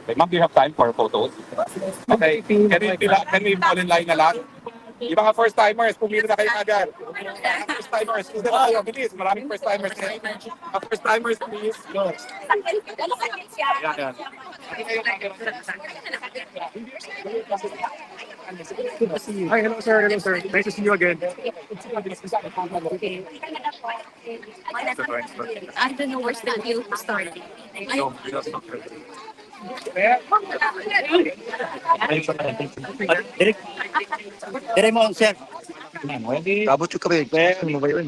Okay, ma'am, do you have time for photos? Okay, can we fall in line na lang? Yung mga first timers, pumili na kayo agad. Mga first timers, isa na kayo, bilis. Maraming first timers. Mga first timers, please. Go. Ayan, ayan. Hi, hello sir, hello sir. Nice to see you again. I don't know where's the deal starting. No, Direk, direk mo, sir. ready? Kabot yung kabit. Ano ba yun?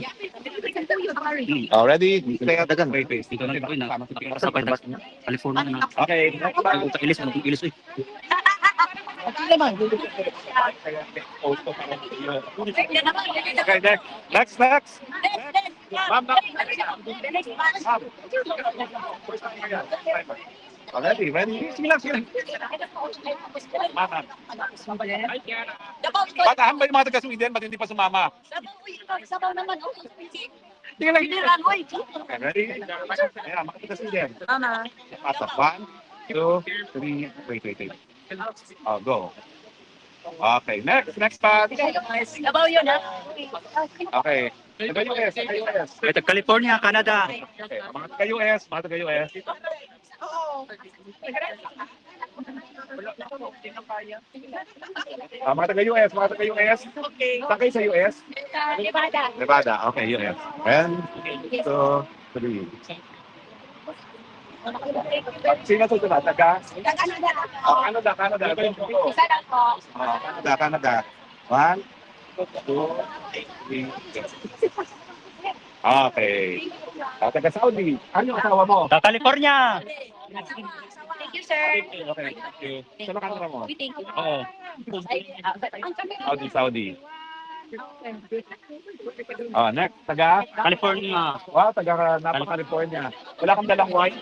Oh, ready? Dagan. Wait, wait. Dito na ito na. Sa California na. Okay, next one. Sa ilis, ano ilis eh. Okay, next. Next, next. Ma'am, ma'am. Ready, ready? Sige lang, sige lang. Ma'am, ma'am. Patahan ba yung mga taga-Sweden? Ba't hindi pa sumama? Sabaw naman. Sige lang. Piniran, oy. Okay, ready? Ayan, mga taga-Sweden. Mama. Pasok. 1, 2, 3. Wait, wait, wait. Oh, go. Okay, next part. Sabaw yun, ha? Okay. Taga-US, taga-US. Ito, California, Canada. Okay, mga taga-US, mga taga-US. Mga taga-US, mga taga-US. Saan kayo sa US? Nevada. Nevada, okay, US. 1, 2, 3. Sino to na? Taga? Canada. Oh, Canada, Canada. Ito yung photo. Isa lang po. Oh, Canada, Canada. 1, 2, 3. Okay. Taga Saudi. Ano yung asawa mo? Sa California. Thank you, sir. Okay, thank you. Saan ang camera mo? We thank you. Oo. Saudi, Saudi. Oh, next. Taga? California. Wow, taga Napa, California. Wala kang dalang wine?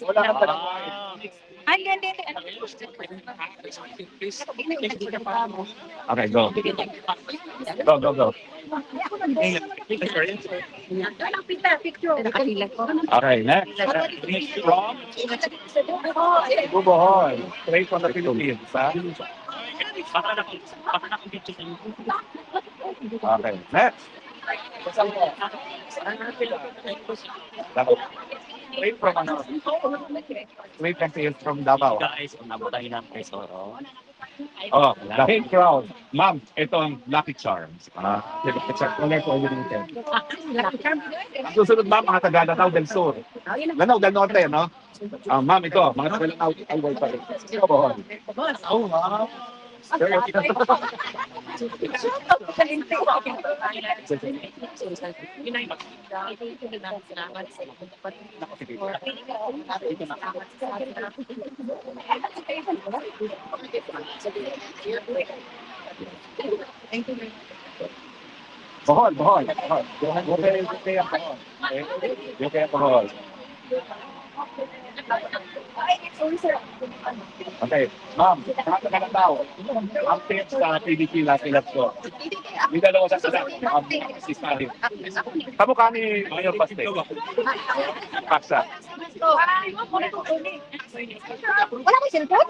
Wala kang dalang wine. Ay, hindi. Okay, go. Go, go, go. Picture. Okay, next. From Bubohol. Straight from the Philippines. Ha? Okay, next. Davao. Straight from ano? Straight kasi yun from Davao. Guys, umabot tayo ng Tesoro. Oh, the hate crowd. Ma'am, ito ang Lucky Charms. Lucky Charms. Wala ko ulitin. Ang susunod ma'am, mga taga Lanao del Sur. Lanao del Norte, no? Ma'am, ito, mga taga Lanao del Norte pa rin. Sino ba? Oh, wow. Bohol, Bohol. Bohol. Bohol. Okay, ma'am, mga taga Lanao. Ang tips sa PDP last ilap ko. May dalawa sa salat. Si Stalin. Kamukha ni Mayor Paste. Paksa. Wala ko cellphone?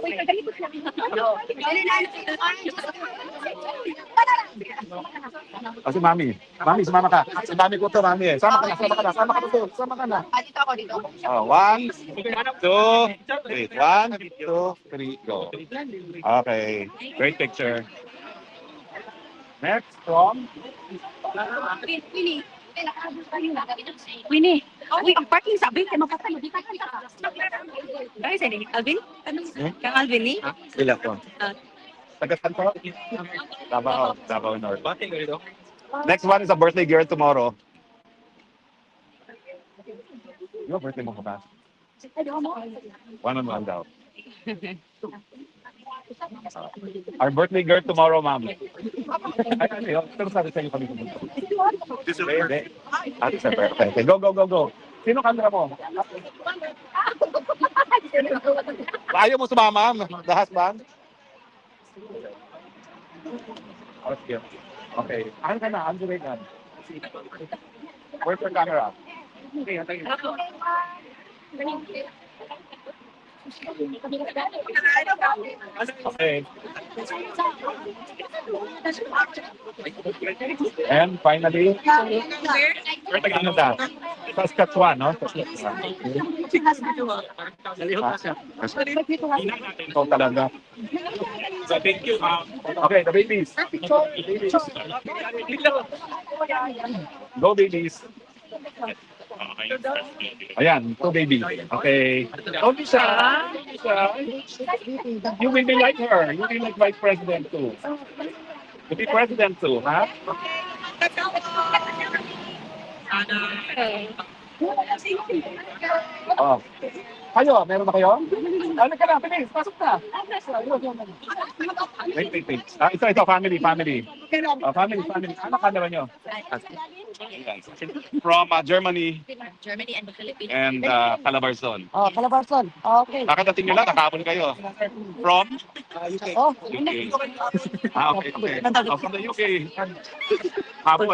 Si Mami. Mami, sumama ka. Si Mami ko to, Mami. Sama ka na. Dito ako, dito. 1, 2, wait. 1, 2, 3, go. Okay. Great picture. Next from Winnie. Uy, ang parking sabi, kaya mapatay. Ay, saan ni? Alvin? Kang Alvin ni? Sila po. Taga saan po? Davao North. Next one is a birthday girl tomorrow. Yung birthday mo ka ba? One daw. Our birthday girl tomorrow, ma'am. Ay, ano yun? Pero sabi sa inyo kami pumunta. December. December. Okay, go, go, go, go. Sino camera mo? Ayaw mo sumama, ma'am? The husband? Okay. Okay. Ano ka na? Ano ka na? Where's your camera? Okay, antayin. Okay. And finally, where Canada? Saskatchewan, no? Saskatchewan. Nalihok na siya. Ikaw talaga. So, thank you, ma'am. Okay, the babies. Babies. Go, babies. Ayan, two babies. Okay. Don't be shy. Don't be shy. You will be like her. You will be like Vice President too. To be President too, ha? Oh. Kayo, meron ba kayo? Ano ka na? Bilis, pasok na. Wait. Ito, family. Family. Ano ka naman nyo? From Germany Germany and the Philippines. and Calabarzon. Oh, Calabarzon. Okay. Nakadating nyo lang, nakapon kayo. From Oh, UK. Okay. Oh, from the UK. Hapon.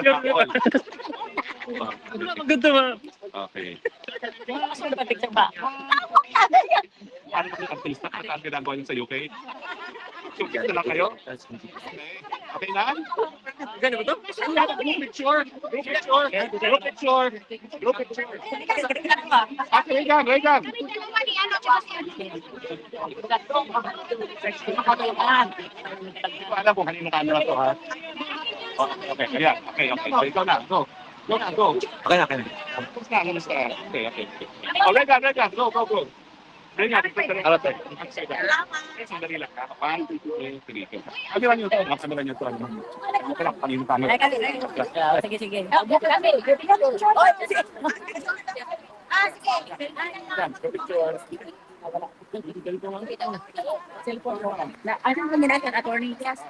Maganda ba? Okay. Picture ba? Paano kami artista? Ano ginagawa nyo sa UK? UK na lang kayo? Okay na? Gano'n ba ito? Group picture. Okay, wait lang. Hindi ko alam kung kanino camera to, ha? Okay. Ayan. Okay. So, ikaw na. Go. Okay na. Kamusta? Okay. Oh, Regan. Go. Regan, harap tayo. Sandali lang, ha? 1, 2, 3. Camera nyo to. Camera nyo to. Okay lang, kanino camera. Sige. Yan, picture. Ano ang ginagawa attorney? Yes,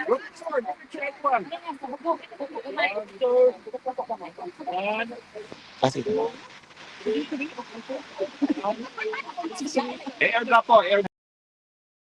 Group picture. One. Airdrop po, airdrop.